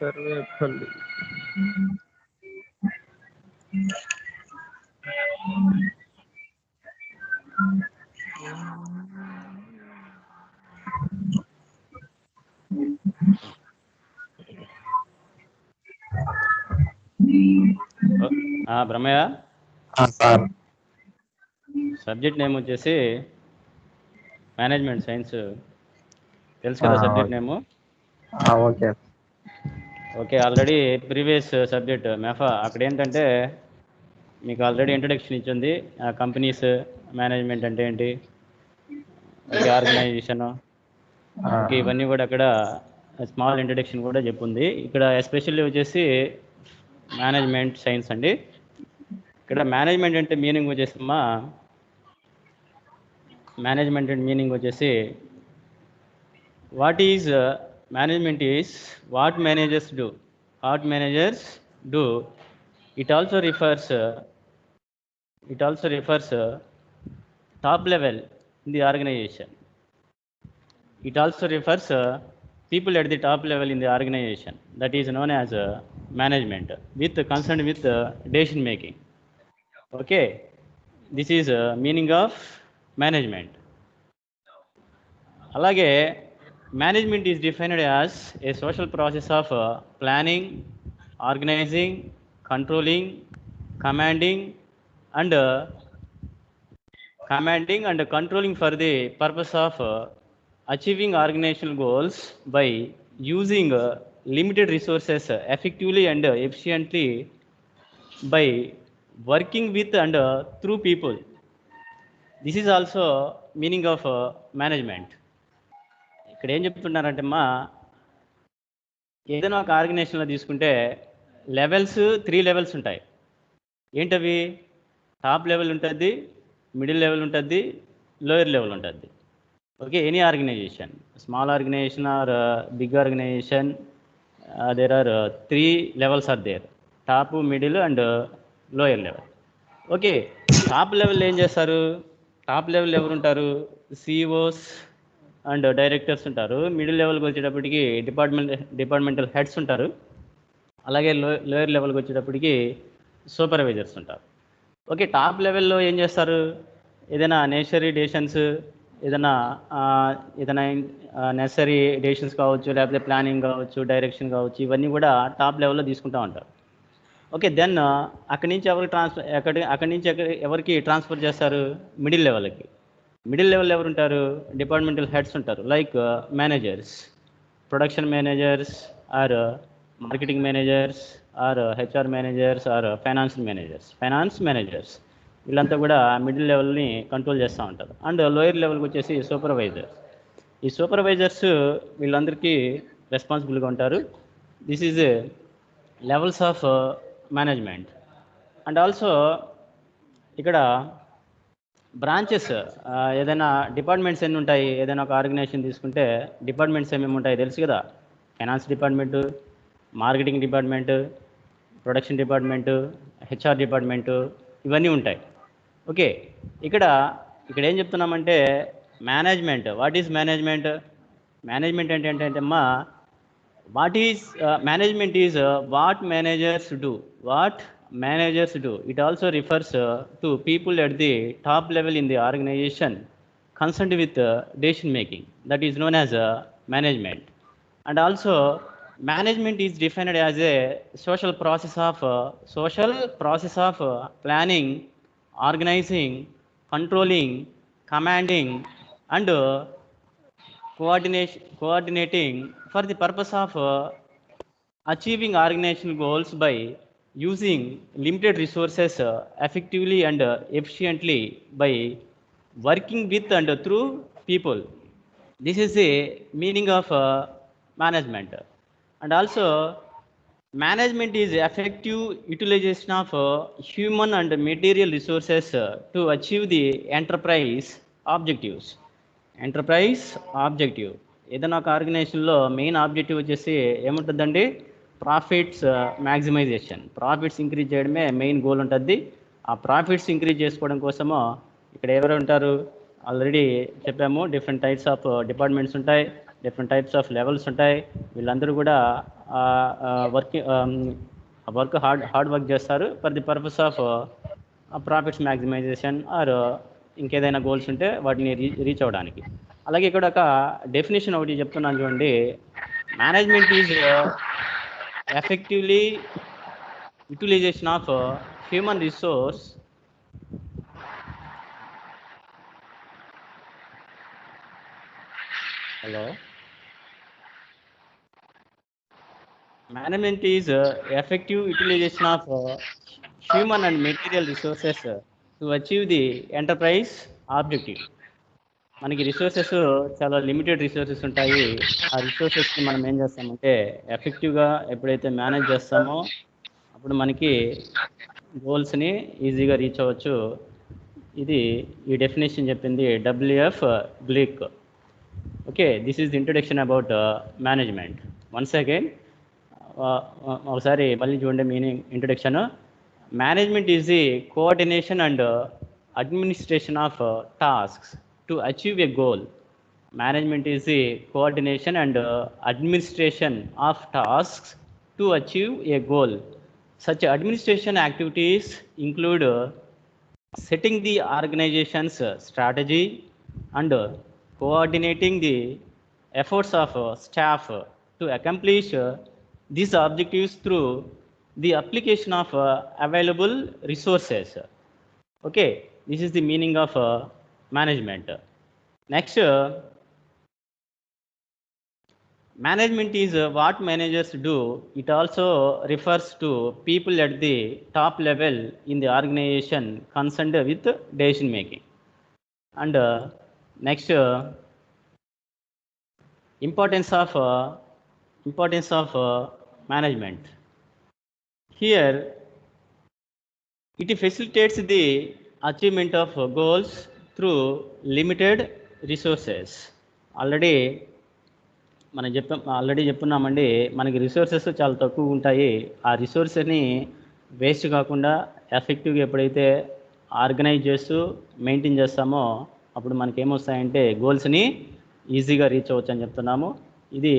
Sarvepalli. Brahmayya sir subject name వచ్చేసి management science, తెలుసు కదా subject name? Okay okay, already previous subject MEFA అక్కడ ఏంటంటే మీకు ఆల్రెడీ ఇంట్రడక్షన్ ఇచ్చింది, కంపెనీస్ మేనేజ్మెంట్ అంటే ఏంటి, ఓకే ఆర్గనైజేషన్, ఓకే ఇవన్నీ కూడా అక్కడ స్మాల్ ఇంట్రడక్షన్ కూడా చెప్పుంది. ఇక్కడ ఎస్పెషల్లీ వచ్చేసి మేనేజ్మెంట్ సైన్స్ అండి. ఇక్కడ మేనేజ్మెంట్ అంటే మీనింగ్ వచ్చేసమ్మా, మేనేజ్మెంట్ అంటే మీనింగ్ వచ్చేసి what is management is what managers do. It also refers top level in the organization. It also refers people at the top level in the organization. That is known as management, with concerned with decision making. Okay, this is meaning of management. Alage management is defined as a social process of planning, organizing, controlling, commanding and controlling for the purpose of achieving organizational goals by using limited resources effectively and efficiently, by working with and through people. This is also meaning of management. ఇక్కడ ఏం చెప్తున్నారంటే అమ్మా, ఏదైనా ఒక ఆర్గనైజేషన్లో తీసుకుంటే levels 3 levels ఉంటాయి. ఏంటవి? టాప్ లెవెల్ ఉంటుంది, మిడిల్ లెవెల్ ఉంటుంది, లోయర్ లెవెల్ ఉంటుంది. Okay, any organization, small organization or big organization, there are 3 levels are there, top, middle and lower level. Okay, top level ఏం చేస్తారు? టాప్ లెవెల్ ఎవరు ఉంటారు? CEOs and directors ఉంటారు. Middle లెవెల్కి వచ్చేటప్పటికి departmental heads ఉంటారు. అలాగే లోయర్ లెవెల్కి వచ్చేటప్పటికి సూపర్వైజర్స్ ఉంటారు. ఓకే, టాప్ లెవెల్లో ఏం చేస్తారు? ఏదైనా నెసరీ డెసిషన్స్, ఏదైనా నెసరీ డెసిషన్స్ కావచ్చు, లేకపోతే ప్లానింగ్ కావచ్చు, డైరెక్షన్ కావచ్చు, ఇవన్నీ కూడా టాప్ లెవెల్లో తీసుకుంటూ ఉంటారు. ఓకే, దెన్ అక్కడి నుంచి ఎవరికి ట్రాన్స్ఫర్ చేస్తారు? మిడిల్ లెవెల్కి. మిడిల్ లెవెల్ ఎవరు ఉంటారు? డిపార్ట్మెంటల్ హెడ్స్ ఉంటారు, like managers, production managers or marketing managers or HR managers or finance managers, వీళ్ళంతా కూడా మిడిల్ లెవెల్ని కంట్రోల్ చేస్తూ ఉంటారు. అండ్ లోయర్ లెవెల్కి వచ్చేసి సూపర్వైజర్స్. ఈ సూపర్వైజర్స్ వీళ్ళందరికీ రెస్పాన్సిబుల్గా ఉంటారు. This is levels of management. And also ఇక్కడ బ్రాంచెస్, ఏదైనా డిపార్ట్మెంట్స్ ఎన్ని ఉంటాయి? ఏదైనా ఒక ఆర్గనైజేషన్ తీసుకుంటే డిపార్ట్మెంట్స్ ఏమేమి ఉంటాయి తెలుసు కదా? Finance department, marketing department, production department, HR department, ఇవన్నీ ఉంటాయి. ఓకే, ఇక్కడ ఏం చెప్తున్నామంటే management. What is management? Management అంటే అమ్మా, management is what managers do. It also refers to people at the top level in the organization concerned with decision making. That is known as management. And also management is defined as a social process of planning, organizing, controlling, commanding and coordinating for the purpose of achieving organizational goals by using limited resources effectively and efficiently, by working with and through people. This is the meaning of management. And also Management is effective utilization of human and material resources to achieve the enterprise objectives. Enterprise objective ఏదైనా ఒక ఆర్గనైజేషన్లో main objective వచ్చేసి ఏముంటుందండి? Profits maximisation. Profits increase చేయడమే main goal ఉంటుంది. ఆ profits increase చేసుకోవడం కోసము ఇక్కడ ఎవరు ఉంటారు? ఆల్రెడీ చెప్పాము, డిఫరెంట్ టైప్స్ ఆఫ్ డిపార్ట్మెంట్స్ ఉంటాయి, డిఫరెంట్ టైప్స్ ఆఫ్ లెవెల్స్ ఉంటాయి. వీళ్ళందరూ కూడా వర్క్ హార్డ్ వర్క్ చేస్తారు for the purpose of profits maximization or ఇంకేదైనా గోల్స్ ఉంటే వాటిని రీచ్ అవ్వడానికి. అలాగే ఇక్కడ ఒక డెఫినేషన్ ఒకటి చెప్తున్నాను చూడండి. Management is effectively utilization of human resource Management is effective utilization of human and material resources to achieve the enterprise objective. మనకి రిసోర్సెస్ చాలా లిమిటెడ్ రిసోర్సెస్ ఉంటాయి. ఆ రిసోర్సెస్ని మనం ఏం చేస్తామంటే ఎఫెక్టివ్గా ఎప్పుడైతే మేనేజ్ చేస్తామో అప్పుడు మనకి గోల్స్ని ఈజీగా రీచ్ అవ్వచ్చు. ఇది ఈ డెఫినేషన్ చెప్పింది W F Glueck. Okay, this is the introduction about management. Once again ఒకసారి మళ్ళీ చూడండి meaning introduction. Management is the coordination and administration of tasks to achieve a goal. Management is the coordination and administration of tasks to achieve a goal. Such administration activities include setting the organization's strategy and coordinating the efforts of staff to accomplish these objectives through the application of available resources. Okay, this is the meaning of management. Next, management is what managers do. It also refers to people at the top level in the organization concerned with decision making. And next, importance of management. Here, it facilitates the achievement of goals through limited resources. Already చెప్పున్నామండి, మనకి resources చాలా తక్కువ ఉంటాయి. ఆ రిసోర్సెస్ని waste కాకుండా ఎఫెక్టివ్గా ఎప్పుడైతే organise చేస్తూ మెయింటైన్ చేస్తామో అప్పుడు మనకి ఏమొస్తాయంటే గోల్స్ని ఈజీగా రీచ్ అవ్వచ్చు అని చెప్తున్నాము. అది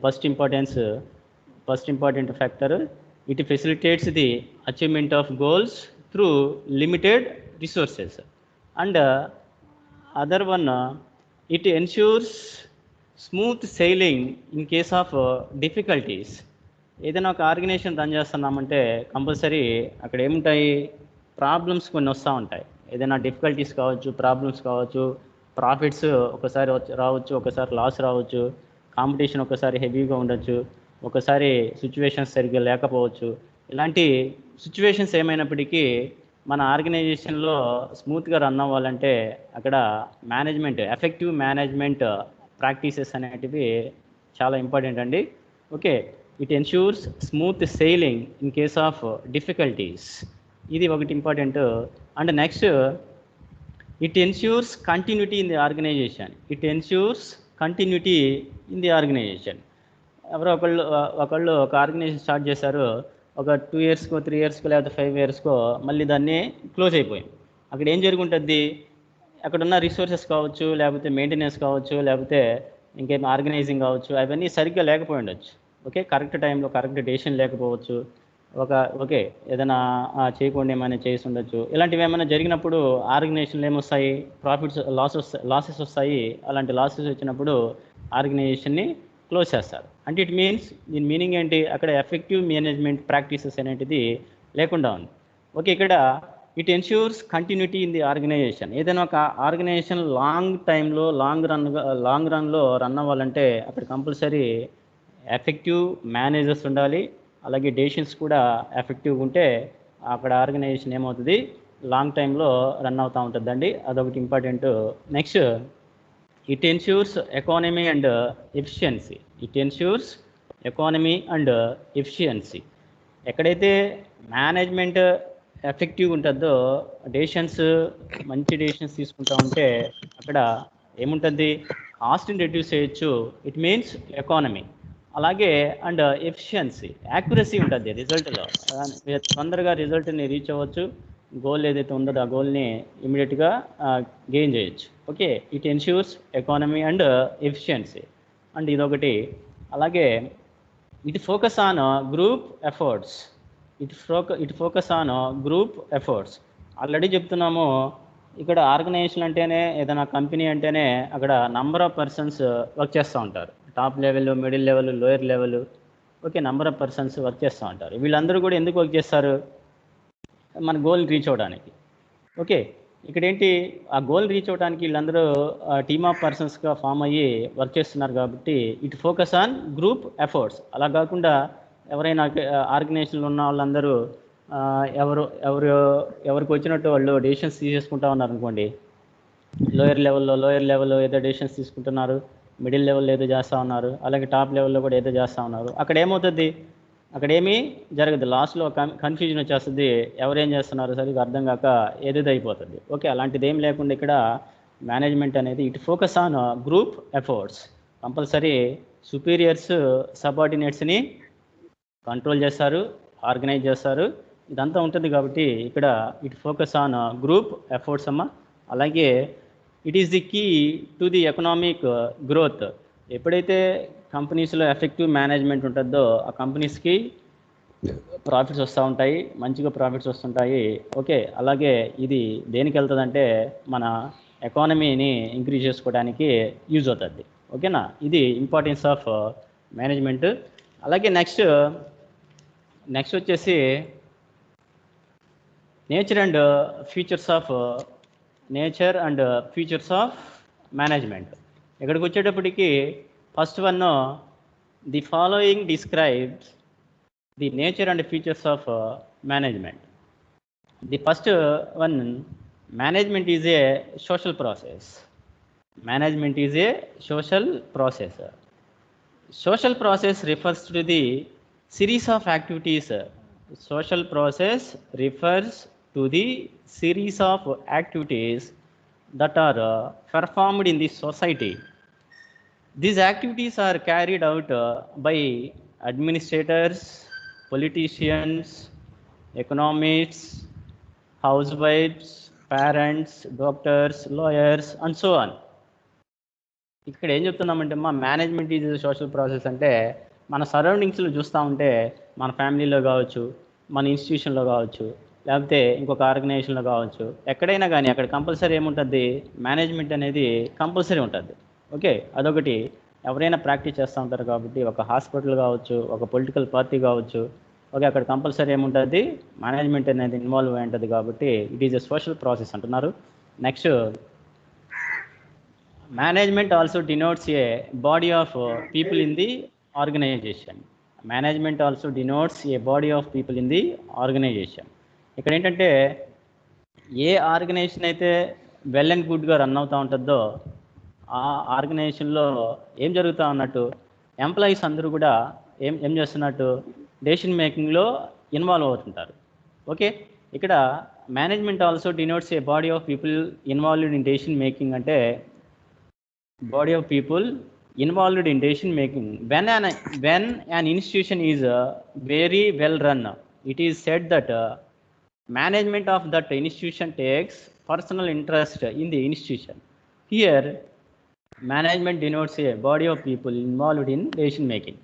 first important factor. It facilitates the achievement of goals through limited resources. And other one, it ensures smooth sailing in case of difficulties. ఏదైనా ఒక ఆర్గనైజేషన్ రన్ చేస్తున్నామంటే కంపల్సరీ అక్కడ ఏముంటాయి? ప్రాబ్లమ్స్ కొన్ని వస్తూ ఉంటాయి. ఏదైనా డిఫికల్టీస్ కావచ్చు, ప్రాబ్లమ్స్ కావచ్చు, ప్రాఫిట్స్ ఒకసారి రావచ్చు, ఒకసారి లాస్ రావచ్చు, కాంపిటీషన్ ఒకసారి హెవీగా ఉండొచ్చు, ఒకసారి సిచ్యువేషన్స్ సరిగ్గా లేకపోవచ్చు. ఇలాంటి సిచ్యువేషన్స్ ఏమైనప్పటికీ మన ఆర్గనైజేషన్లో స్మూత్గా రన్ అవ్వాలంటే అక్కడ మేనేజ్మెంట్, ఎఫెక్టివ్ మేనేజ్మెంట్ ప్రాక్టీసెస్ అనేటివి చాలా ఇంపార్టెంట్ అండి. Okay, it ensures smooth sailing in case of difficulties. ఇది ఒకటి important. And next, it ensures continuity in the organization. ఎవరో ఒకళ్ళు ఒక ఆర్గనైజేషన్ స్టార్ట్ చేశారు, ఒక 2 yearsకో 3 yearsకో లేకపోతే 5 yearsకో మళ్ళీ దాన్ని క్లోజ్ అయిపోయింది. అక్కడ ఏం జరుగుంటుంది? అక్కడ ఉన్న రిసోర్సెస్ కావచ్చు, లేకపోతే మెయింటెనెన్స్ కావచ్చు, లేకపోతే ఇంకేం ఆర్గనైజింగ్ కావచ్చు, అవన్నీ సరిగ్గా లేకపోయి ఉండొచ్చు. ఓకే, కరెక్ట్ టైంలో కరెక్ట్ డెసిషన్ లేకపోవచ్చు. ఏదైనా చేయకుండా ఏమైనా చేసి ఉండొచ్చు. ఇలాంటివి ఏమైనా జరిగినప్పుడు ఆర్గనైజేషన్లు ఏమొస్తాయి? లాసెస్ వస్తాయి. అలాంటి లాసెస్ వచ్చినప్పుడు ఆర్గనైజేషన్ని క్లోజ్ చేస్తారు. అంటే దీని మీనింగ్ ఏంటి? అక్కడ ఎఫెక్టివ్ మేనేజ్మెంట్ ప్రాక్టీసెస్ అనేటిది లేకుండా ఉంది. ఓకే, ఇక్కడ it ensures continuity in the organization. ఏదైనా ఒక ఆర్గనైజేషన్ లాంగ్ రన్లో రన్ అవ్వాలంటే అక్కడ కంపల్సరీ ఎఫెక్టివ్ మేనేజర్స్ ఉండాలి. అలాగే డెసిషన్స్ కూడా ఎఫెక్టివ్గా ఉంటే అక్కడ ఆర్గనైజేషన్ ఏమవుతుంది? లాంగ్ టైంలో రన్ అవుతూ ఉంటుందండి. అదొకటి important. Next, it ensures economy and efficiency. ఎక్కడైతే మేనేజ్మెంట్ ఎఫెక్టివ్ ఉంటుందో డెసిషన్స్ మంచి డెసిషన్స్ తీసుకుంటా ఉంటే అక్కడ ఏముంటుంది, కాస్ట్ని రెడ్యూస్ చేయొచ్చు, ఇట్ మీన్స్ ఎకానమీ. అలాగే అండ్ ఎఫిషియన్సీ, యాక్యురసీ ఉంటుంది రిజల్ట్లో, తొందరగా రిజల్ట్ని రీచ్ అవ్వచ్చు, గోల్ ఏదైతే ఉందో ఆ గోల్ని ఇమీడియట్గా గెయిన్ చేయొచ్చు. Okay, it ensures economy and efficiency. And ఇదొకటి. అలాగే it focus on group efforts, it focus on group efforts. Already చెప్తున్నాము, ఇక్కడ ఆర్గనైజేషన్ అంటేనే, ఏదైనా కంపెనీ అంటేనే అక్కడ నంబర్ ఆఫ్ పర్సన్స్ వర్క్ చేస్తూ ఉంటారు. Top level, middle level, lower level, okay, number of persons work చేస్తూ ఉంటారు. వీళ్ళందరూ కూడా ఎందుకు వర్క్ చేస్తారు, మన గోల్ రీచ్ అవ్వడానికి. ఓకే, ఇక్కడ ఏంటి, ఆ గోల్ రీచ్ అవ్వడానికి వీళ్ళందరూ టీమ్ ఆఫ్ పర్సన్స్గా ఫామ్ అయ్యి వర్క్ చేస్తున్నారు కాబట్టి it focus on group efforts. అలా కాకుండా ఎవరైనా ఆర్గనైజేషన్లో ఉన్న వాళ్ళందరూ ఎవరు ఎవరు ఎవరికి వచ్చినట్టు వాళ్ళు డెసిషన్స్ తీసేసుకుంటా ఉన్నారు అనుకోండి, లోయర్ లెవెల్లో ఏదో డెసిషన్స్ తీసుకుంటున్నారు, మిడిల్ లెవెల్లో ఏదో చేస్తూ ఉన్నారు, అలాగే టాప్ లెవెల్లో కూడా ఏదో చేస్తూ ఉన్నారు. అక్కడ ఏమవుతుంది, అక్కడేమీ జరగదు, లాస్ట్లో కన్ఫ్యూజన్ వచ్చేస్తుంది, ఎవరేం చేస్తున్నారు సరిగ్గా అర్థం కాక ఏదేదో అయిపోతుంది. ఓకే, అలాంటిది ఏం లేకుండా ఇక్కడ మేనేజ్మెంట్ అనేది it focus on group efforts. Compulsory superiors సబార్డినేట్స్ని కంట్రోల్ చేస్తారు, ఆర్గనైజ్ చేస్తారు, ఇదంతా ఉంటుంది కాబట్టి ఇక్కడ it focus on group efforts అమ్మ. అలాగే it is the key to the economic growth. ఎప్పుడైతే కంపెనీస్లో ఎఫెక్టివ్ మేనేజ్మెంట్ ఉంటుందో ఆ కంపెనీస్కి ప్రాఫిట్స్ వస్తూ ఉంటాయి, మంచిగా ప్రాఫిట్స్ వస్తుంటాయి. ఓకే, అలాగే ఇది దేనికి వెళ్తుందంటే మన ఎకానమీని ఇంక్రీజ్ చేసుకోవడానికి యూజ్ అవుతుంది. ఓకేనా, ఇది ఇంపార్టెన్స్ ఆఫ్ మేనేజ్మెంట్. అలాగే నెక్స్ట్ వచ్చేసి nature and features of management. ఇక్కడికి వచ్చేటప్పటికి first one, the following describes the nature and features of management. The first one, management is a social process. Management is a social process. Social process refers to the series of activities. Social process refers to the series of activities that are performed in the society. These activities are carried out by administrators, politicians, economists, housewives, parents, doctors, lawyers, and so on. ఇక్కడ ఏం చెప్తున్నామంటే మా management is social process అంటే మన సరౌండింగ్స్లో చూస్తూ ఉంటే మన ఫ్యామిలీలో కావచ్చు, మన ఇన్స్టిట్యూషన్లో కావచ్చు, లేకపోతే ఇంకొక ఆర్గనైజేషన్లో కావచ్చు, ఎక్కడైనా కానీ అక్కడ కంపల్సరీ ఏముంటుంది, మేనేజ్మెంట్ అనేది కంపల్సరీ ఉంటుంది. ఓకే, అదొకటి. ఎవరైనా ప్రాక్టీస్ చేస్తూ ఉంటారు కాబట్టి ఒక హాస్పిటల్ కావచ్చు, ఒక పొలిటికల్ పార్టీ కావచ్చు, ఓకే, అక్కడ కంపల్సరీ ఏముంటుంది, మేనేజ్మెంట్ అనేది ఇన్వాల్వ్ అయి ఉంటుంది కాబట్టి it is a social process అంటున్నారు. Next, management also denotes a body of people in the organisation. Management also denotes a body of people in the organisation. ఇక్కడ ఏంటంటే ఏ ఆర్గనైజేషన్ అయితే well and గుడ్గా run అవుతూ ఉంటుందో ఆ ఆర్గనైజేషన్లో ఏం జరుగుతూ ఉన్నట్టు, ఎంప్లాయీస్ అందరూ కూడా ఏం చేస్తున్నట్టు, డెసిషన్ మేకింగ్లో ఇన్వాల్వ్ అవుతుంటారు. ఓకే, ఇక్కడ management also denotes a body of people involved in decision making అంటే body of people involved in decision making. When an institution is very well run, it is said that management of that institution takes personal interest in the institution. Here management denotes a body of people involved in decision making.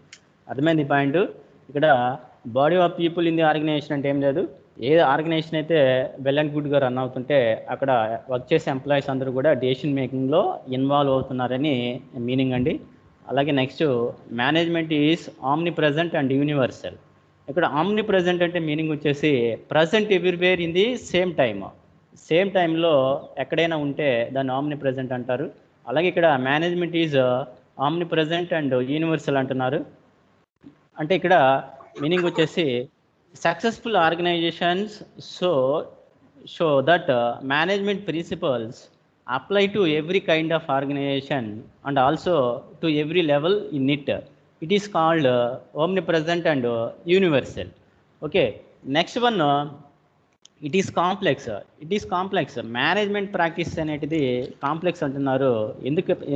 అర్థమైంది point. ఇక్కడ body of people in the organization అంటే ఏం లేదు, a organisation అయితే well and గుడ్గా run అవుతుంటే అక్కడ work చేసే ఎంప్లాయీస్ అందరూ కూడా డెసిషన్ మేకింగ్లో ఇన్వాల్వ్ అవుతున్నారని మీనింగ్ అండి. అలాగే next, management is omnipresent and universal. ఇక్కడ ఆమ్ని ప్రెజెంట్ అంటే మీనింగ్ వచ్చేసి present everywhere in the same టైంలో ఎక్కడైనా ఉంటే దాన్ని ఆమ్ని ప్రెజెంట్ అంటారు. అలాగే ఇక్కడ management is omnipresent and universal అంటున్నారు. అంటే ఇక్కడ మీనింగ్ వచ్చేసి successful organizations show that management principles apply to every kind of organization and also to every level in it. It is called omnipresent and universal. Okay, next one, it is complex. Management practice అనేది complex అంటున్నారు.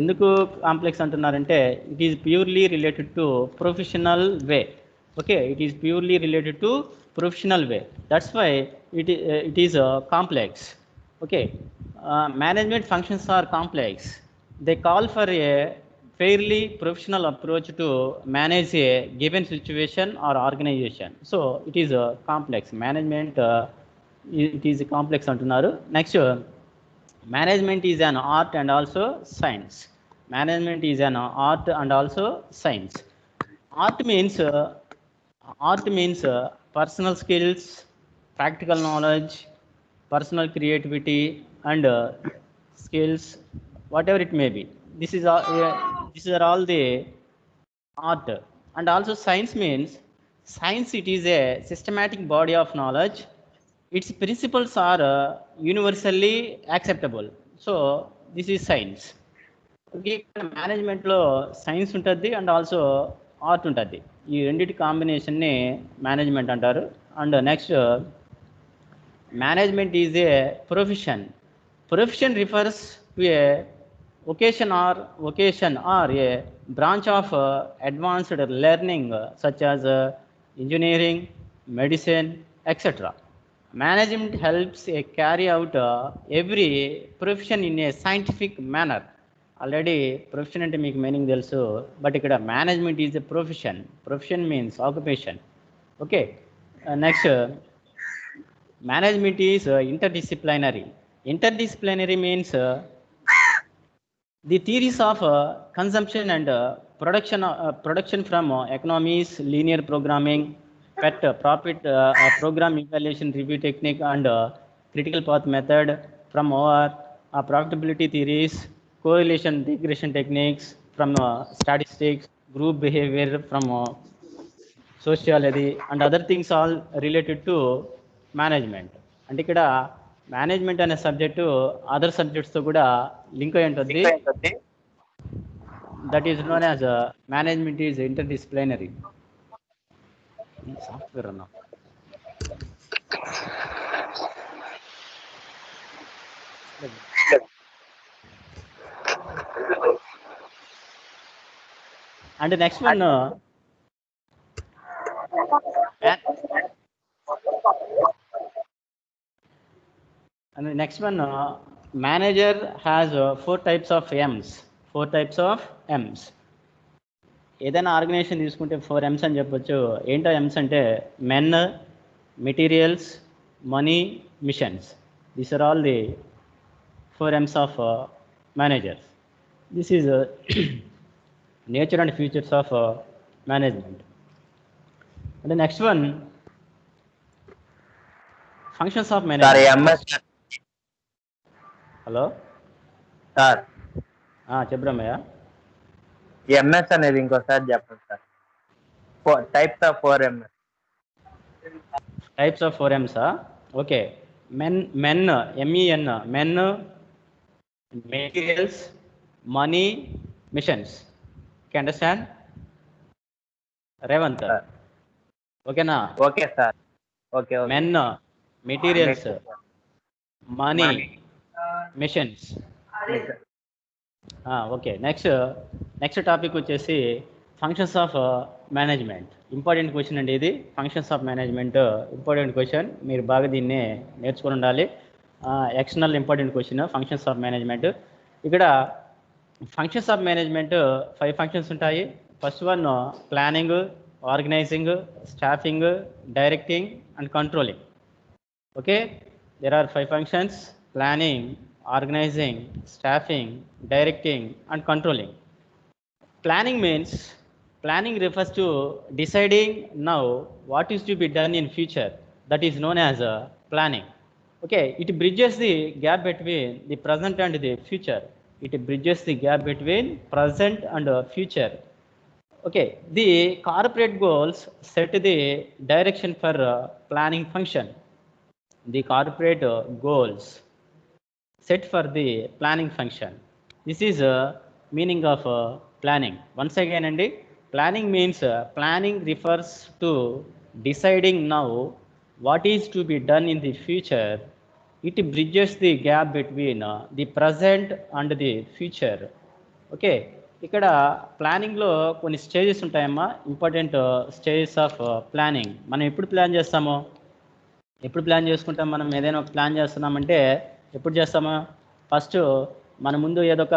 ఎందుకు complex అంటున్నారంటే it is purely related to professional way. Okay, it is purely related to professional way, that's why it is complex. Okay, management functions are complex. They call for a fairly professional approach to manage a given situation or organization. So it is a complex management. It is a complex antunaru. Next, management is an art and also science. Management is an art and also science. Art means personal skills, practical knowledge, personal creativity, and skills, whatever it may be. These are all the art. And also science means it is a systematic body of knowledge. Its principles are universally acceptable. So this is science. Okay, మేనేజ్మెంట్లో science ఉంటుంది and also art ఉంటుంది. ఈ రెండింటి కాంబినేషన్ని management అంటారు. And next, management is a profession. Profession refers to A vocation or a branch of advanced learning such as engineering, medicine, etc. Management helps carry out every profession in a scientific manner. Already profession ante meeku meaning telusu, but ikkada management is a profession means occupation. Okay, next, management is interdisciplinary means the theories of consumption and production from economics, linear programming, PET, profit program evaluation review technique, and critical path method from our profitability theories, correlation regression techniques from statistics, group behavior from sociology, and other things all related to management. And ఇక్కడ management అనే subject other సబ్జెక్ట్స్తో కూడా link అయి ఉంటుంది. That is known as management is interdisciplinary. Software అన్నా. And next one, manager has four types of M's. ఏదైనా organisation తీసుకుంటే 4 M's అని చెప్పొచ్చు. ఏంటో M's అంటే men, materials, money, machines. These are all the 4 M's of managers. This is nature and futures of management. అంటే next one, functions of management. Hello sir, చెప్పరమ్మయ్య. M's అనేది ఇంకోసారి చెప్పండి sir. Types of 4 M's. Types of 4 M's. Okay, men, MEN, men, materials, money, machines. Can understand Revanth? ఓకేనా? Okay sir. Okay. Men, materials, money, machines. Okay, next topic వచ్చేసి functions of management. Important question అండి ఇది. Functions of management important question, మీరు బాగా దీన్ని నేర్చుకుని ఉండాలి. External important question, functions of management. ఇక్కడ ఫంక్షన్స్ ఆఫ్ మేనేజ్మెంట్ 5 ఫంక్షన్స్ ఉంటాయి. First one, planning, organising, staffing, directing and controlling. Okay, there are 5 functions: planning, organizing, staffing, directing and controlling. Planning refers to deciding now what is to be done in future. That is known as planning. Okay, it bridges the gap between the present and the future. Okay, the corporate goals set the direction for planning function. The corporate goals set for the planning function. This is meaning of planning. Once again, Andy, Planning means planning refers to deciding now what is to be done in the future. It bridges the gap between the present and the future. Okay, ఇక్కడ ప్లానింగ్లో కొన్ని stages ఉంటాయమ్మా, important stages of planning. మనం ఎప్పుడు plan చేస్తాము, ఎప్పుడు plan చేసుకుంటాం? మనం ఏదైనా ఒక ప్లాన్ చేస్తున్నామంటే ఎప్పుడు చేస్తామో, ఫస్ట్ మన ముందు ఏదో ఒక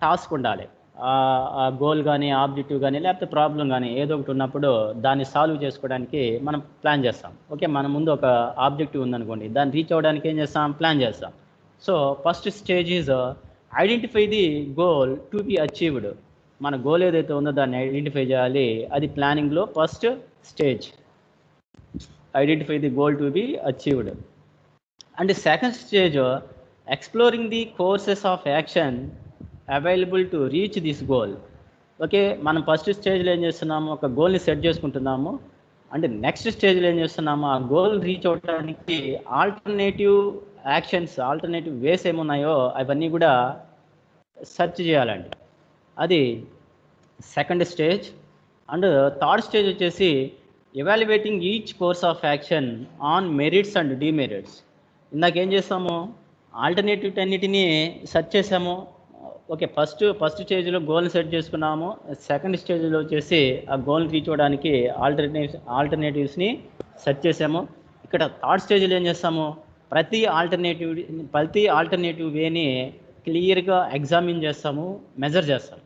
టాస్క్ ఉండాలి, ఆ గోల్ కానీ ఆబ్జెక్టివ్ కానీ లేకపోతే ప్రాబ్లం కానీ ఏదో ఒకటి ఉన్నప్పుడు దాన్ని సాల్వ్ చేసుకోవడానికి మనం ప్లాన్ చేస్తాం. ఓకే, మన ముందు ఒక ఆబ్జెక్టివ్ ఉందనుకోండి, దాన్ని రీచ్ అవ్వడానికి ఏం చేస్తాం? ప్లాన్ చేస్తాం. So first stage is identify the goal to be achieved. మన గోల్ ఏదైతే ఉందో దాన్ని ఐడెంటిఫై చేయాలి, అది ప్లానింగ్లో first stage. Identify the goal to be achieved. And second stage exploring the courses of action available to reach this goal. Okay, మనం first స్టేజ్లో ఏం చేస్తున్నాము? ఒక గోల్ని సెట్ చేసుకుంటున్నాము. అంటే నెక్స్ట్ స్టేజ్లో ఏం చేస్తున్నాము? ఆ గోల్ రీచ్ అవ్వడానికి ఆల్టర్నేటివ్ యాక్షన్స్, ఆల్టర్నేటివ్ వేస్ ఏమున్నాయో అవన్నీ కూడా సెర్చ్ చేయాలండి. అది second stage. And third stage వచ్చేసి evaluating each course of action on merits and demerits. ఇందాక ఏం చేస్తాము? ఆల్టర్నేటివ్ అన్నిటినీ సెర్చ్ చేసాము. ఓకే, ఫస్ట్ స్టేజ్లో గోల్ని సెట్ చేసుకున్నాము. సెకండ్ స్టేజ్లో వచ్చేసి ఆ గోల్ని రీచ్ అవ్వడానికి ఆల్టర్నేటివ్స్ని సెర్చ్ చేసాము. ఇక్కడ థర్డ్ స్టేజ్లో ఏం చేస్తాము? ప్రతి ఆల్టర్నేటివ్ వేని క్లియర్గా ఎగ్జామిన్ చేస్తాము, మెజర్ చేస్తాము.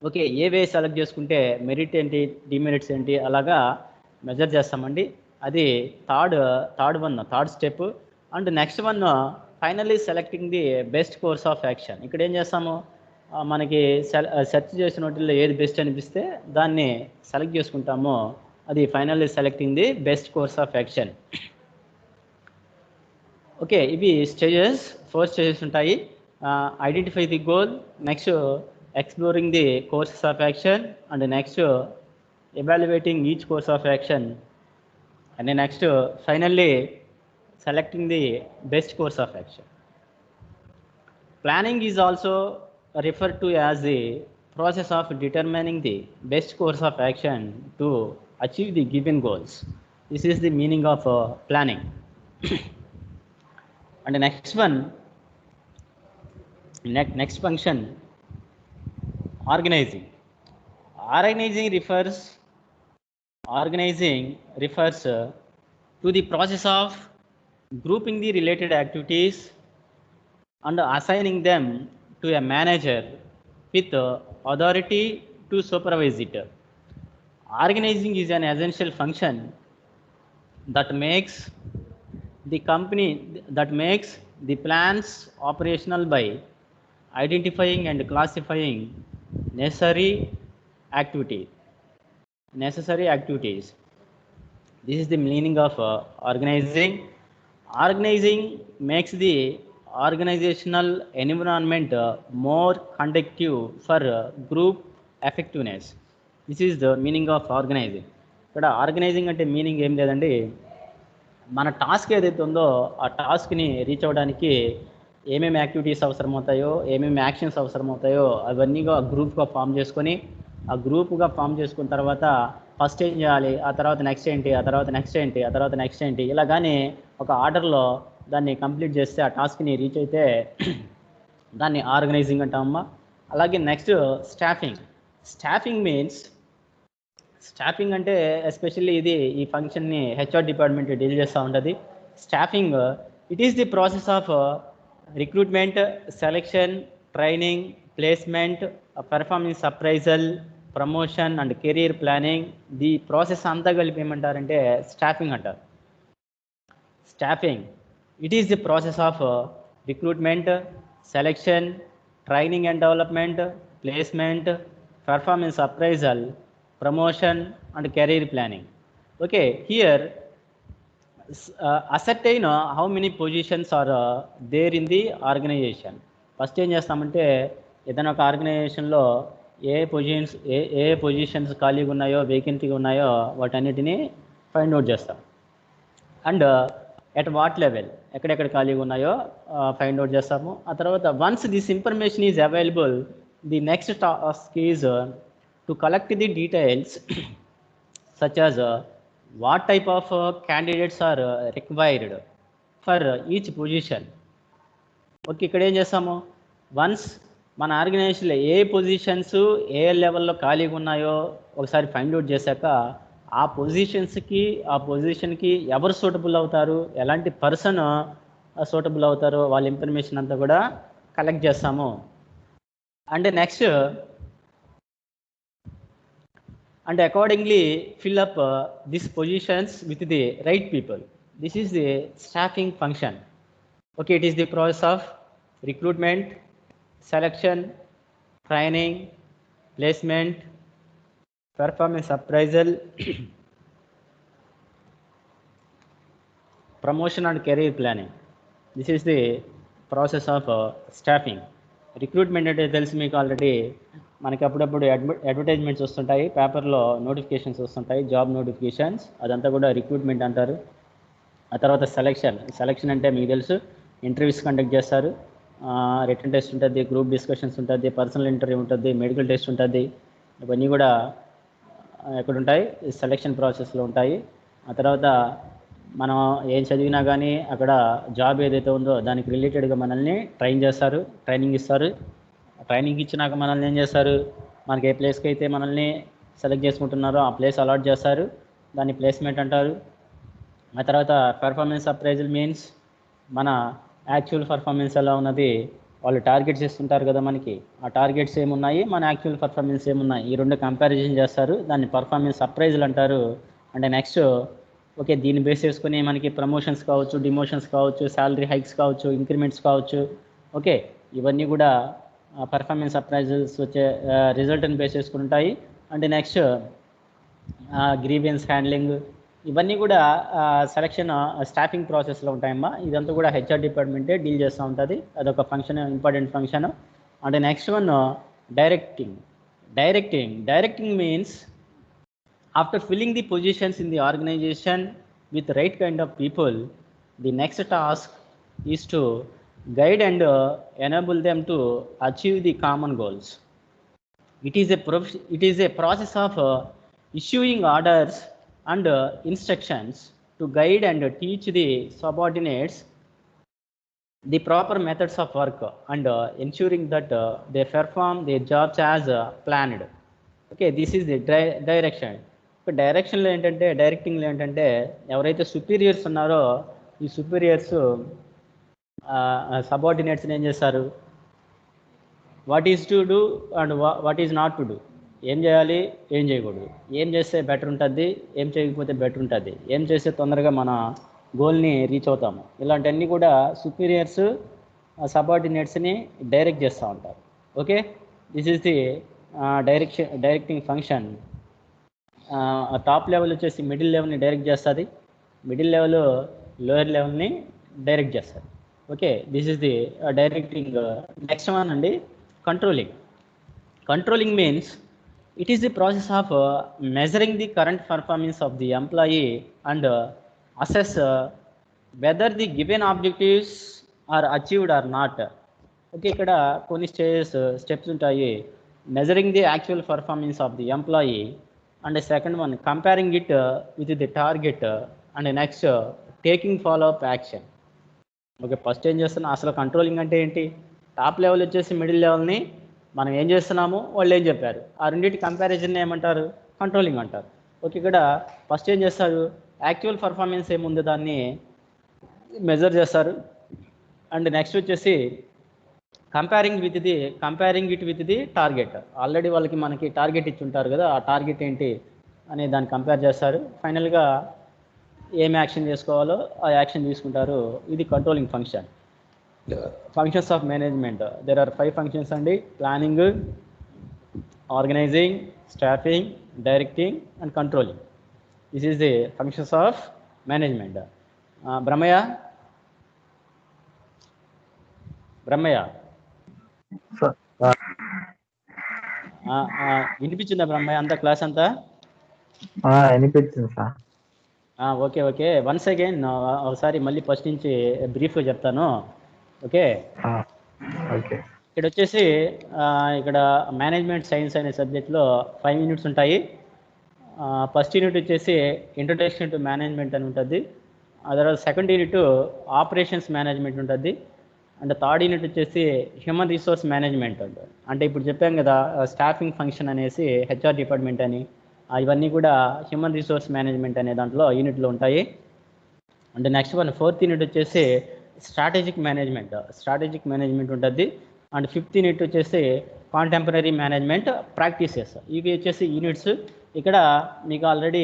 ఓకే, ఏ వే సెలెక్ట్ చేసుకుంటే మెరిట్ ఏంటి, డిమెరిట్స్ ఏంటి, అలాగా మెజర్ చేస్తామండి. అది third step. And next one finally selecting the best course of action. ఇక్కడ ఏం చేస్తాము? మనకి సెర్చ్ చేసిన వాటిల్లో ఏది బెస్ట్ అనిపిస్తే దాన్ని సెలెక్ట్ చేసుకుంటామో అది finally selecting the best course of action. Okay, ఇవి స్టేజెస్, 4 స్టేజెస్ ఉంటాయి. Identify the goal, next exploring the courses of action, and next evaluating each course of action, and next finally selecting the best course of action. Planning is also referred to as the process of determining the best course of action to achieve the given goals. This is the meaning of planning. And the next one, next function, organizing. Organizing refers to the process of grouping the related activities and assigning them to a manager with authority to supervise it. Organizing is an essential function that makes the plans operational by identifying and classifying necessary activities. This is the meaning of organizing. Organizing makes the organizational environment more conducive for group effectiveness. This is the meaning of organizing. ఇక్కడ organising అంటే meaning ఏం లేదండి, మన task ఏదైతే ఉందో ఆ టాస్క్ని reach అవ్వడానికి ఏమేమి యాక్టివిటీస్ అవసరమవుతాయో, ఏమేమి యాక్షన్స్ అవసరమవుతాయో అవన్నీగా గ్రూప్గా ఫామ్ చేసుకొని, ఆ గ్రూప్గా ఫామ్ చేసుకున్న తర్వాత ఫస్ట్ ఏం చేయాలి, ఆ తర్వాత నెక్స్ట్ ఏంటి, ఆ తర్వాత నెక్స్ట్ ఏంటి, ఆ తర్వాత నెక్స్ట్ ఏంటి, ఇలా కానీ ఒక ఆర్డర్లో దాన్ని కంప్లీట్ చేస్తే ఆ టాస్క్ని రీచ్ అయితే దాన్ని ఆర్గనైజింగ్ అంటామమ్మా. అలాగే నెక్స్ట్ స్టాఫింగ్ అంటే ఎస్పెషల్లీ ఈ ఫంక్షన్ని హెచ్ఆర్ డిపార్ట్మెంట్ డీల్ చేస్తూ ఉంటుంది. Staffing, it is the process of recruitment, selection, training, placement, performance appraisal, promotion and career planning. The process అంతా కలిపి ఏమంటారంటే స్టాఫింగ్ అంటారు. Staffing, it is the process of recruitment, selection, training and development, placement, performance appraisal, promotion and career planning. Okay, here ascertain how many positions are there in the organization. First ఏం చేస్తామంటే ఏదైనా ఒక ఆర్గనైజేషన్లో ఏ positions ఖాళీగా ఉన్నాయో, వేకెన్సీగా ఉన్నాయో వాటన్నిటిని find out చేస్తాం. అండ్ ఎట్ వాట్ లెవెల్, ఎక్కడెక్కడ ఖాళీగా ఉన్నాయో ఫైండ్ అవుట్ చేస్తాము. ఆ తర్వాత once this information is available, the next task is to collect the details such as what type of candidates are required for each position. Okay, ఇక్కడ ఏం చేస్తాము, once మన ఆర్గనైజేషన్లో ఏ పొజిషన్స్ ఏ లెవెల్లో ఖాళీగా ఉన్నాయో ఒకసారి ఫైండ్ అవుట్ చేశాక ఆ పొజిషన్కి ఎవరు సూటబుల్ అవుతారు, ఎలాంటి పర్సన్ సూటబుల్ అవుతారో వాళ్ళ ఇన్ఫర్మేషన్ అంతా కూడా కలెక్ట్ చేస్తాము. And next and accordingly fill up these positions with the right people. This is the staffing function. Okay, it is the process of recruitment, selection, training, placement, performance appraisal, promotion and career planning. This is the process of staffing. Recruitment అంటే తెలుసు మీకు already, మనకి అప్పుడప్పుడు advertisements వస్తుంటాయి, పేపర్లో notifications వస్తుంటాయి, job notifications, అదంతా కూడా రిక్రూట్మెంట్ అంటారు. ఆ తర్వాత సెలక్షన్ అంటే మీకు తెలుసు, ఇంటర్వ్యూస్ కండక్ట్ చేస్తారు, రిటన్ టెస్ట్ ఉంటుంది, గ్రూప్ డిస్కషన్స్ ఉంటుంది, పర్సనల్ ఇంటర్వ్యూ ఉంటుంది, మెడికల్ టెస్ట్ ఉంటుంది, ఇవన్నీ కూడా ఎక్కడ ఉంటాయి, సెలక్షన్ ప్రాసెస్లో ఉంటాయి. ఆ తర్వాత మనం ఏం చదివినా కానీ అక్కడ జాబ్ ఏదైతే ఉందో దానికి రిలేటెడ్గా మనల్ని ట్రైనింగ్ ఇస్తారు. ట్రైనింగ్ ఇచ్చినాక మనల్ని ఏం చేస్తారు, మనకి ఏ ప్లేస్కి అయితే మనల్ని సెలెక్ట్ చేసుకుంటున్నారో ఆ ప్లేస్ అలాట్ చేస్తారు, దాన్ని ప్లేస్మెంట్ అంటారు. ఆ తర్వాత పెర్ఫార్మెన్స్ అప్రైజల్ మీన్స్ మన యాక్చువల్ పర్ఫార్మెన్స్ ఎలా ఉన్నది, వాళ్ళు టార్గెట్స్ ఇస్తుంటారు కదా మనకి, ఆ టార్గెట్స్ ఏమున్నాయి, మన యాక్చువల్ పర్ఫార్మెన్స్ ఏమున్నాయి, ఈ రెండు కంపారిజన్ చేస్తారు, దాన్ని పర్ఫార్మెన్స్ అప్రైజల్ అంటారు. అంటే నెక్స్ట్ ఓకే, దీన్ని బేస్ చేసుకుని మనకి ప్రమోషన్స్ కావచ్చు, డిమోషన్స్ కావచ్చు, శాలరీ హైక్స్ కావచ్చు, ఇంక్రిమెంట్స్ కావచ్చు. ఓకే, ఇవన్నీ కూడా పర్ఫార్మెన్స్ అప్రైజల్స్ వచ్చే రిజల్ట్ని బేస్ చేసుకుని ఉంటాయి. అంటే నెక్స్ట్ గ్రీవియన్స్ హ్యాండ్లింగ్, ఇవన్నీ కూడా సెలక్షన్ స్టాఫింగ్ ప్రాసెస్లో ఉంటాయమ్మా. ఇదంతా కూడా హెచ్ఆర్ డిపార్ట్మెంటే డీల్ చేస్తూ ఉంటుంది, అదొక ఫంక్షన్, ఇంపార్టెంట్ ఫంక్షన్. అంటే next one directing means after filling the positions in the organization with the right kind of people, the next task is to guide and enable them to achieve the common goals. It is a process of issuing orders and instructions to guide and teach the subordinates the proper methods of work and ensuring that they perform their jobs as planned. Okay, this is the direction. డైరెక్షన్లో ఏంటంటే, డైరెక్టింగ్లో ఏంటంటే, ఎవరైతే superiors ఉన్నారో ఈ superiors సబార్డినేట్స్ని ఏం చేస్తారు, what is to do and what is not to do, ఏం చేయాలి ఏం చేయకూడదు, ఏం చేస్తే బెటర్ ఉంటుంది, ఏం చేయకపోతే బెటర్ ఉంటుంది, ఏం చేస్తే తొందరగా మన గోల్ని రీచ్ అవుతాము, ఇలాంటివన్నీ కూడా సుపీరియర్స్ సబార్డినేట్స్ని డైరెక్ట్ చేస్తూ ఉంటారు. Okay, this is the directing function. Top level వచ్చేసి మిడిల్ లెవెల్ని డైరెక్ట్ చేస్తుంది, మిడిల్ లెవెల్ లోయర్ లెవెల్ని డైరెక్ట్ చేస్తుంది. Okay, this is the directing. Next one అండి, controlling means it is the process of measuring the current performance of the employee and assess whether the given objectives are achieved or not. Okay, ఇక్కడ కొన్ని steps ఉంటాయి. Measuring the actual performance of the employee, and second one comparing it with the target, and next taking follow up action. Okay, first ఏం చేస్తున్నాం, అసలు controlling అంటే ఏంటి, top level వచ్చేసి middle లెవెల్ని మనం ఏం చేస్తున్నాము, వాళ్ళు ఏం చెప్పారు, ఆ రెండింటి కంపారిజన్ ఏమంటారు, కంట్రోలింగ్ అంటారు. ఓకే, ఇక్కడ ఫస్ట్ ఏం చేస్తారు, యాక్చువల్ పర్ఫార్మెన్స్ ఏముంది దాన్ని మెజర్ చేస్తారు, అండ్ నెక్స్ట్ వచ్చేసి comparing it with the target. Already వాళ్ళకి మనకి టార్గెట్ ఇచ్చి ఉంటారు కదా, ఆ టార్గెట్ ఏంటి అని దాన్ని కంపేర్ చేస్తారు. ఫైనల్గా ఏం యాక్షన్ చేసుకోవాలో ఆ యాక్షన్ తీసుకుంటారు. ఇది controlling function. Functions of management, there are 5 functions అండి: planning, organising, staffing, directing and controlling. This is the functions of management. Brahmayya వినిపించిందా బ్రహ్మయ్య అంతా, క్లాస్ అంతా వినిపించింది సార్? ఓకే, వన్స్ అగైన్ ఒకసారి మళ్ళీ ఫస్ట్ నుంచి బ్రీఫ్గా చెప్తాను. ఓకే, ఇక్కడ వచ్చేసి ఇక్కడ మేనేజ్మెంట్ సైన్స్ అనే సబ్జెక్ట్లో 5 యూనిట్స్ ఉంటాయి. ఫస్ట్ యూనిట్ వచ్చేసి ఇంట్రొడక్షన్ టు మేనేజ్మెంట్ అని ఉంటుంది. ఆ తర్వాత సెకండ్ యూనిట్ ఆపరేషన్స్ మేనేజ్మెంట్ ఉంటుంది. అండ్ థర్డ్ యూనిట్ వచ్చేసి హ్యూమన్ రిసోర్స్ మేనేజ్మెంట్ ఉంటుంది. అంటే ఇప్పుడు చెప్పాం కదా స్టాఫింగ్ ఫంక్షన్ అనేసి హెచ్ఆర్ డిపార్ట్మెంట్ అని, ఇవన్నీ కూడా హ్యూమన్ రిసోర్స్ మేనేజ్మెంట్ అనే దాంట్లో యూనిట్లో ఉంటాయి. And next one fourth unit వచ్చేసి స్ట్రాటజిక్ మేనేజ్మెంట్ ఉంటుంది. అండ్ ఫిఫ్త్ యూనిట్ వచ్చేసి కాంటెంపరీ మేనేజ్మెంట్ ప్రాక్టీసెస్. ఇవి వచ్చేసి యూనిట్స్. ఇక్కడ మీకు ఆల్రెడీ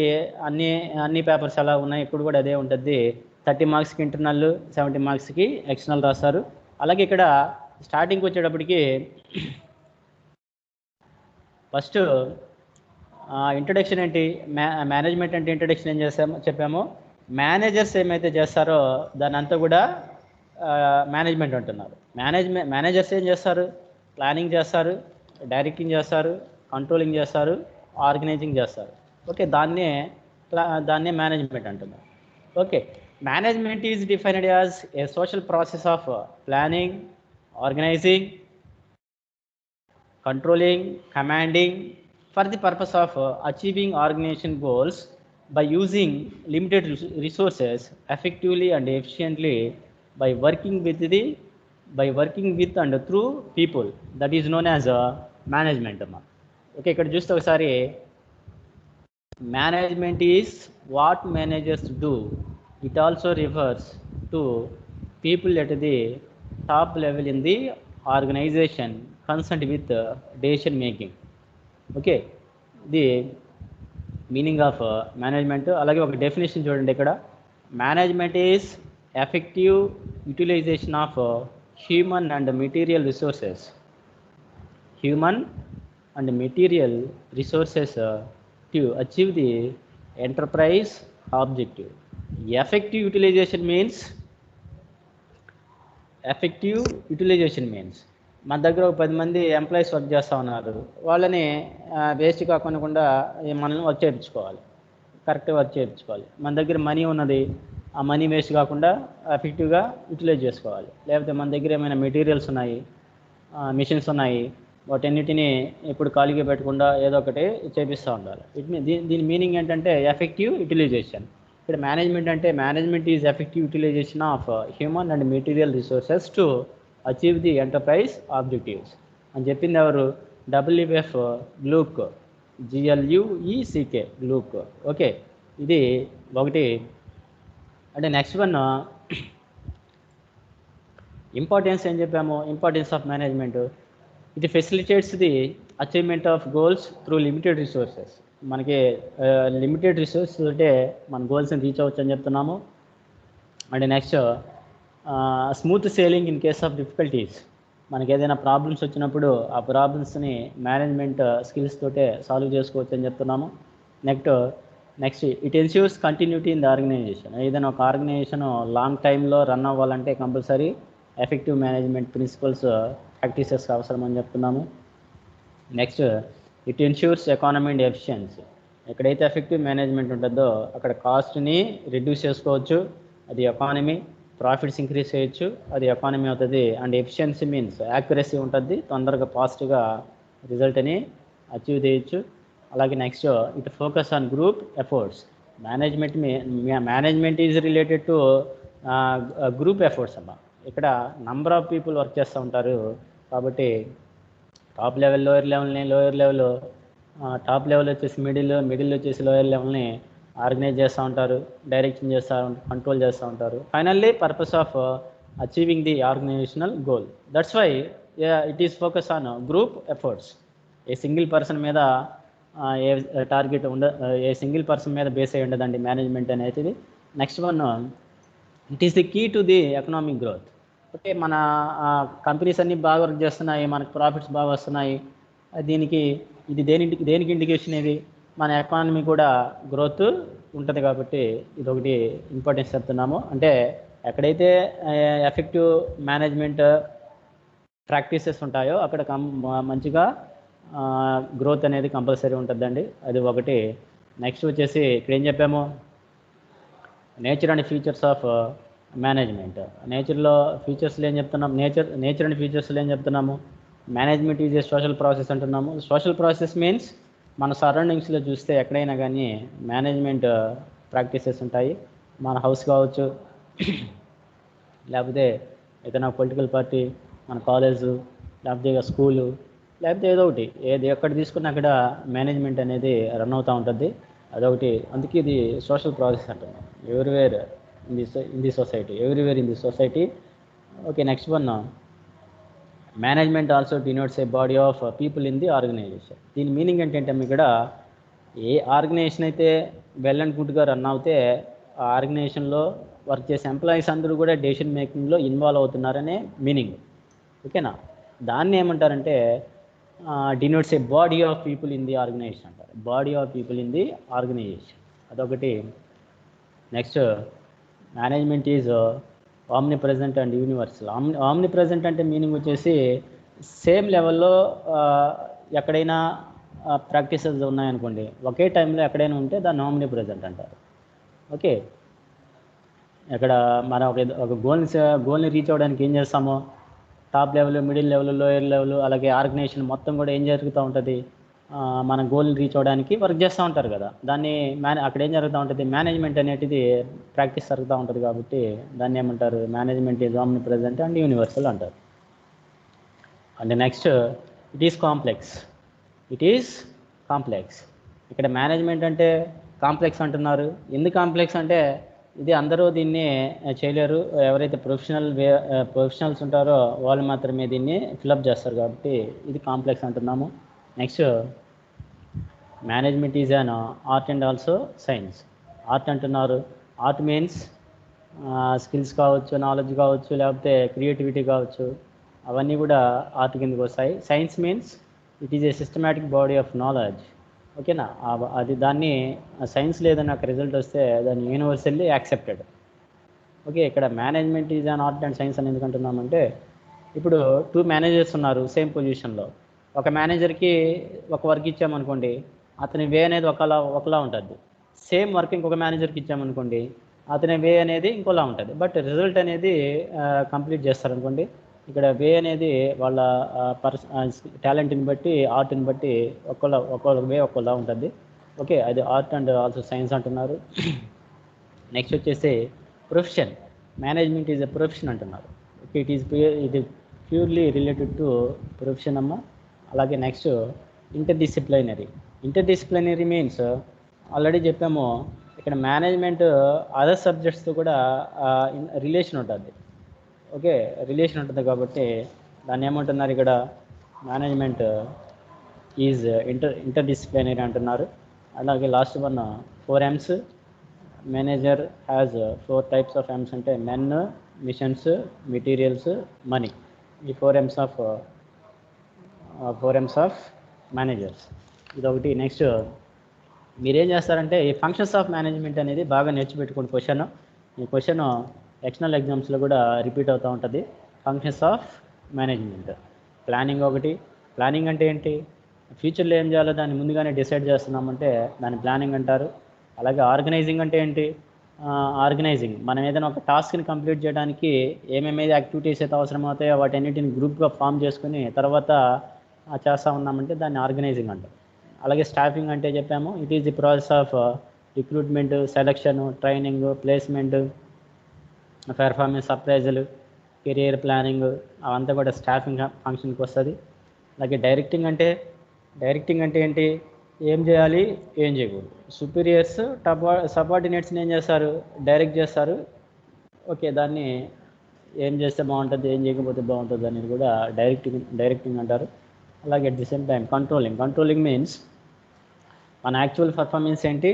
అన్ని పేపర్స్ ఎలా ఉన్నాయి, ఇప్పుడు కూడా అదే ఉంటుంది. 30 మార్క్స్కి ఇంటర్నల్, 70 మార్క్స్కి ఎక్స్టర్నల్ రాస్తారు. అలాగే ఇక్కడ స్టార్టింగ్కి వచ్చేటప్పటికి ఫస్ట్ ఇంట్రడక్షన్ ఏంటి, మేనేజ్మెంట్ అంటే ఇంట్రడక్షన్ ఏం చెప్పాము. మేనేజర్స్ ఏమైతే చేస్తారో దాని అంతా కూడా మేనేజ్మెంట్ అంటున్నారు. మేనేజర్స్ ఏం చేస్తారు, ప్లానింగ్ చేస్తారు, డైరెక్టింగ్ చేస్తారు, కంట్రోలింగ్ చేస్తారు, ఆర్గనైజింగ్ చేస్తారు. ఓకే, దాన్నే మేనేజ్మెంట్ అంటున్నారు. Okay, management is defined as a social process of planning, organizing, controlling, commanding for the purpose of achieving organization goals by using limited resources effectively and efficiently by working with and through people. That is known as management. Okay, ఇక్కడ చూస్తే ఒకసారి management is what managers do. It also refers to people at the top level in the organisation concerned with decision making. Okay, the meaning of management. అలాగే ఒక definition చూడండి ఇక్కడ. Management is effective utilisation of human and material resources to achieve the enterprise objective. Effective utilisation means మన దగ్గర ఒక 10 మంది employees work చేస్తూ ఉన్నారు. వాళ్ళని వేస్ట్ కాకుండా మనల్ని వర్క్ చేయించుకోవాలి, కరెక్ట్గా వర్క్ చేయించుకోవాలి. మన దగ్గర మనీ ఉన్నది, ఆ మనీ వేస్ట్ కాకుండా ఎఫెక్టివ్గా యూటిలైజ్ చేసుకోవాలి. లేకపోతే మన దగ్గర ఏమైనా మెటీరియల్స్ ఉన్నాయి, మిషన్స్ ఉన్నాయి, వాటన్నిటిని ఇప్పుడు ఖాళీగా పెట్టకుండా ఏదో ఒకటి చేపిస్తూ ఉండాలి. దీని మీనింగ్ ఏంటంటే ఎఫెక్టివ్ యూటిలైజేషన్. ఇక్కడ management is effective utilisation of human and material resources to achieve the enterprise objectives అని చెప్పింది ఎవరు? WF Glueck, GLUECK, Glueck. Okay, ఇది ఒకటి. అంటే నెక్స్ట్ వన్ ఇంపార్టెన్స్ ఏం చెప్పాము. Importance of management, it facilitates the achievement of goals through limited resources. మనకి limited resources ఉంటే మన గోల్స్ని రీచ్ అవ్వచ్చు అని చెప్తున్నాము. And next smooth sailing in case of difficulties. మనకి ఏదైనా ప్రాబ్లమ్స్ వచ్చినప్పుడు ఆ ప్రాబ్లమ్స్ని మేనేజ్మెంట్ స్కిల్స్ తోటే సాల్వ్ చేసుకోవచ్చు అని చెప్తున్నాము. Next it ensures continuity in the organisation. ఏదైనా ఒక ఆర్గనైజేషన్ లాంగ్ టైంలో రన్ అవ్వాలంటే compulsory effective management principles practices అవసరం అని చెప్తున్నాము. Next it ensures economy and efficiency. ఎక్కడైతే ఎఫెక్టివ్ మేనేజ్మెంట్ ఉంటుందో అక్కడ కాస్ట్ని రిడ్యూస్ చేసుకోవచ్చు, అది ఎకానమీ. ప్రాఫిట్స్ ఇంక్రీజ్ చేయొచ్చు, అది ఎకానమీ అవుతుంది. అండ్ ఎఫిషియన్సీ మీన్స్ యాక్యురసీ ఉంటుంది, తొందరగా ఫాస్ట్గా రిజల్ట్ని అచీవ్ చేయొచ్చు. అలాగే next it focus on group efforts. Management is related to group efforts అమ్మా. ఇక్కడ నంబర్ ఆఫ్ పీపుల్ వర్క్ చేస్తూ ఉంటారు కాబట్టి top level, lower level, top level వచ్చేసి మిడిల్ వచ్చేసి లోయర్ లెవెల్ని ఆర్గనైజ్ చేస్తూ ఉంటారు, డైరెక్షన్ చేస్తూ ఉంటారు, కంట్రోల్ చేస్తూ ఉంటారు. Finally purpose of achieving the organisational goal. That's why it is focus on group efforts. A single person మీద ఏ సింగిల్ పర్సన్ మీద బేస్ అయి ఉండదండి మేనేజ్మెంట్ అనేది. Next one it is the key to the economic growth. Okay, మన companies అన్నీ బాగా work చేస్తున్నాయి, మనకు ప్రాఫిట్స్ బాగా వస్తున్నాయి. ఇది దేనికి ఇండికేషన్? ఇది మన ఎకానమీ కూడా గ్రోత్ ఉంటుంది కాబట్టి ఇదొకటి ఇంపార్టెన్స్ చెప్తున్నాము. అంటే ఎక్కడైతే ఎఫెక్టివ్ మేనేజ్మెంట్ ప్రాక్టీసెస్ ఉంటాయో అక్కడ మంచిగా గ్రోత్ అనేది కంపల్సరీ ఉంటుందండి. అది ఒకటి. నెక్స్ట్ వచ్చేసి ఇక్కడ ఏం చెప్పాము, nature and features of management. నేచర్లో ఫీచర్స్లో ఏం చెప్తున్నాము, నేచర్ అండ్ ఫీచర్స్లో ఏం చెప్తున్నాము, management is a social process అంటున్నాము. సోషల్ ప్రాసెస్ మీన్స్ మన సరౌండింగ్స్లో చూస్తే ఎక్కడైనా కానీ మేనేజ్మెంట్ ప్రాక్టీసెస్ ఉంటాయి. మన హౌస్ కావచ్చు, లేకపోతే ఏదైనా పొలిటికల్ పార్టీ, మన కాలేజు, లేకపోతే ఇక స్కూలు, లేకపోతే ఏదో ఒకటి, ఏది ఎక్కడ తీసుకున్నా అక్కడ మేనేజ్మెంట్ అనేది రన్ అవుతూ ఉంటుంది. అదొకటి. అందుకే ఇది సోషల్ ప్రాసెస్ అంటున్నాం. Everywhere in the society, everywhere in the society. Okay, next one, management also denotes a body of people in the organisation. దీని మీనింగ్ ఏంటంటే ఇక్కడ ఏ ఆర్గనైజేషన్ అయితే వెల్ అండ్ గుడ్గా రన్ అవుతే ఆ ఆర్గనైజేషన్లో వర్క్ చేసే ఎంప్లాయీస్ అందరూ కూడా డెసిషన్ మేకింగ్లో ఇన్వాల్వ్ అవుతున్నారనే మీనింగ్. ఓకేనా? దాన్ని ఏమంటారంటే denotes a body of people in the organisation అంటారు. Body of people in the organisation, అదొకటి. Next, management is omnipresent and universal. Omni present అంటే మీనింగ్ వచ్చేసి సేమ్ లెవెల్లో ఎక్కడైనా ప్రాక్టీసెస్ ఉన్నాయనుకోండి, ఒకే టైంలో ఎక్కడైనా ఉంటే దాన్ని ఆమ్ని ప్రెజెంట్ అంటారు. ఓకే, ఇక్కడ మనం ఒక గోల్ని రీచ్ అవ్వడానికి ఏం చేస్తామో, top level, middle level, lower level, అలాగే ఆర్గనైజేషన్ మొత్తం కూడా ఏం జరుగుతూ ఉంటుంది, మన గోల్ని రీచ్ అవ్వడానికి వర్క్ చేస్తూ ఉంటారు కదా. దాన్ని అక్కడ ఏం జరుగుతూ ఉంటుంది, మేనేజ్మెంట్ అనేటిది ప్రాక్టీస్ జరుగుతూ ఉంటుంది. కాబట్టి దాన్ని ఏమంటారు, management is omnipresent and universal అంటారు. And next, it is complex. It is complex. ఇక్కడ మేనేజ్మెంట్ అంటే కాంప్లెక్స్ అంటున్నారు. ఎందుకు కాంప్లెక్స్ అంటే ఇది అందరూ దీన్ని చేయలేరు. ఎవరైతే ప్రొఫెషనల్స్ ఉంటారో వాళ్ళు మాత్రమే దీన్ని ఫిలప్ చేస్తారు. కాబట్టి ఇది కాంప్లెక్స్ అంటున్నాము. Next, management is an art and also science. Art అంటున్నారు. ఆర్ట్ మీన్స్ స్కిల్స్ కావచ్చు, నాలెడ్జ్ కావచ్చు, లేకపోతే క్రియేటివిటీ కావచ్చు, అవన్నీ కూడా ఆర్ట్ కిందకి వస్తాయి. Science means it is a systematic body of knowledge. ఓకేనా? అది దాన్ని సైన్స్ లేదని ఒక రిజల్ట్ వస్తే దాన్ని యూనివర్సల్లీ యాక్సెప్టెడ్. ఓకే, ఇక్కడ management is an art and science అని ఎందుకంటున్నామంటే, ఇప్పుడు 2 మేనేజర్స్ ఉన్నారు సేమ్ పొజిషన్లో. ఒక మేనేజర్కి ఒక వర్క్ ఇచ్చామనుకోండి, అతని వే అనేది ఒకలా ఉంటుంది. సేమ్ వర్క్ ఇంకొక మేనేజర్కి ఇచ్చామనుకోండి, అతని వే అనేది ఇంకోలా ఉంటుంది. బట్ రిజల్ట్ అనేది కంప్లీట్ చేస్తారనుకోండి. ఇక్కడ వే అనేది వాళ్ళ టాలెంట్ని బట్టి, ఆర్ట్ని బట్టి ఒక్కొక్క వే ఒక్కోలా ఉంటుంది. ఓకే, అది ఆర్ట్ అండ్ ఆల్సో సైన్స్ అంటున్నారు. నెక్స్ట్ వచ్చేసి profession. Management is a profession అంటున్నారు. ఓకే, ఇది ప్యూర్లీ రిలేటెడ్ టు ప్రొఫెషన్ అమ్మ. అలాగే నెక్స్ట్, ఇంటర్డిసిప్లినరీ మీన్స్ ఆల్రెడీ చెప్పాము, ఇక్కడ మేనేజ్మెంట్ అదర్ సబ్జెక్ట్స్తో కూడా రిలేషన్ ఉంటుంది. ఓకే, రిలేషన్ ఉంటుంది. కాబట్టి దాన్ని ఏమంటున్నారు ఇక్కడ, మేనేజ్మెంట్ ఈజ్ ఇంటర్డిసిప్లినరీ అంటున్నారు. అలాగే last one, 4 M's. Manager has 4 types of M's అంటే మెన్, మిషన్స్, మెటీరియల్స్, మనీ. ఈ 4 M's ఆఫ్ మేనేజర్స్, ఇదొకటి. నెక్స్ట్, మీరేం చేస్తారంటే ఈ ఫంక్షన్స్ ఆఫ్ మేనేజ్మెంట్ అనేది బాగా నేర్చిపెట్టుకోండి. ఈ క్వశ్చన్ ఎక్స్టర్నల్ ఎగ్జామ్స్లో కూడా రిపీట్ అవుతూ ఉంటుంది. Functions of management. ప్లానింగ్ ఒకటి. ప్లానింగ్ అంటే ఏంటి, ఫ్యూచర్లో ఏం చేయాలో దాన్ని ముందుగానే డిసైడ్ చేస్తున్నామంటే దాన్ని ప్లానింగ్ అంటారు. అలాగే ఆర్గనైజింగ్ అంటే ఏంటి, ఆర్గనైజింగ్ మనం ఏదైనా ఒక టాస్క్ని కంప్లీట్ చేయడానికి ఏమేమి యాక్టివిటీస్ అయితే అవసరమవుతాయో వాటన్నిటిని గ్రూప్గా ఫామ్ చేసుకుని తర్వాత చేస్తూ ఉన్నామంటే దాన్ని ఆర్గనైజింగ్ అంటారు. అలాగే స్టాఫింగ్ అంటే చెప్పాము, it is the process of recruitment, selection, training, placement, performance appraisal, career planning, అవంతా కూడా స్టాఫింగ్ ఫంక్షన్కి వస్తుంది. అలాగే డైరెక్టింగ్ అంటే ఏంటి, ఏం చేయాలి, ఏం చేయకూడదు. సుపీరియర్స్ సబార్డినేట్స్ని ఏం చేస్తారు, డైరెక్ట్ చేస్తారు. ఓకే, దాన్ని ఏం చేస్తే బాగుంటుంది, ఏం చేయకపోతే బాగుంటుంది అనేది కూడా డైరెక్టింగ్ అంటారు. అలాగే at the same time controlling means మన యాక్చువల్ పర్ఫార్మెన్స్ ఏంటి,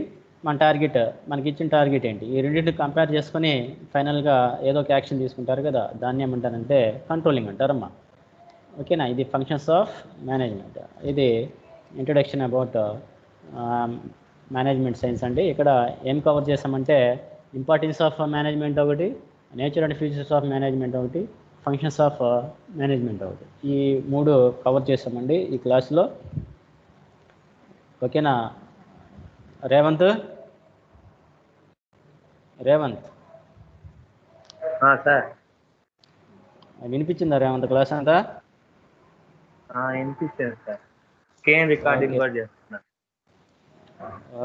మన టార్గెట్, మనకి ఇచ్చిన టార్గెట్ ఏంటి, ఈ రెండింటిని కంపేర్ చేసుకొని ఫైనల్గా ఏదో ఒక యాక్షన్ తీసుకుంటారు కదా, దాన్ని ఏమంటారంటే కంట్రోలింగ్ అంటారమ్మా. ఓకేనా? ఇది ఫంక్షన్స్ ఆఫ్ మేనేజ్మెంట్. ఇది ఇంట్రడక్షన్ అబౌట్ మేనేజ్మెంట్ సైన్స్ అండి. ఇక్కడ ఏం కవర్ చేసామంటే ఇంపార్టెన్స్ ఆఫ్ మేనేజ్మెంట్ ఒకటి, nature and features of management ఒకటి, ఫంక్షన్స్ ఆఫ్ మేనేజ్మెంట్ ఒకటి. ఈ 3 కవర్ చేసామండి ఈ క్లాస్లో. ఓకేనా? రేవంత్ సార్ వినిపించిందా రేవంత్ క్లాస్ అంతా? వినిపించాను సార్. స్క్రీన్ రికార్డింగ్ ఓకే కూడా చేస్తున్నా.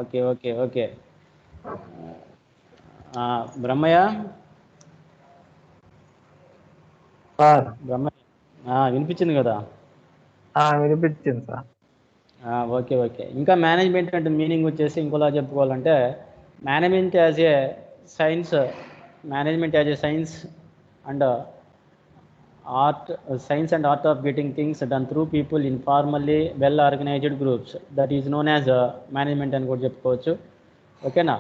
Okay okay okay. Brahmaiah sir Brahmaiah వినిపించింది కదా? వినిపించింది సార్. Okay okay. ఇంకా మేనేజ్మెంట్ అంటే మీనింగ్ వచ్చేసి ఇంకోలా చెప్పుకోవాలంటే management as a science, management as a science and art, science and art of getting things done through people informally well organized groups, that is known as management అని కూడా చెప్పుకోవచ్చు. ఓకేనా?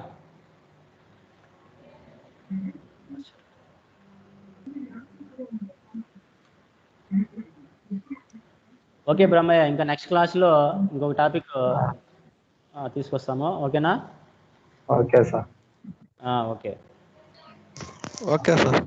Okay Brahmaiah, ఇంకా next క్లాస్లో ఇంకొక టాపిక్ తీసుకొస్తాము. ఓకేనా? Okay sir. Okay okay sir.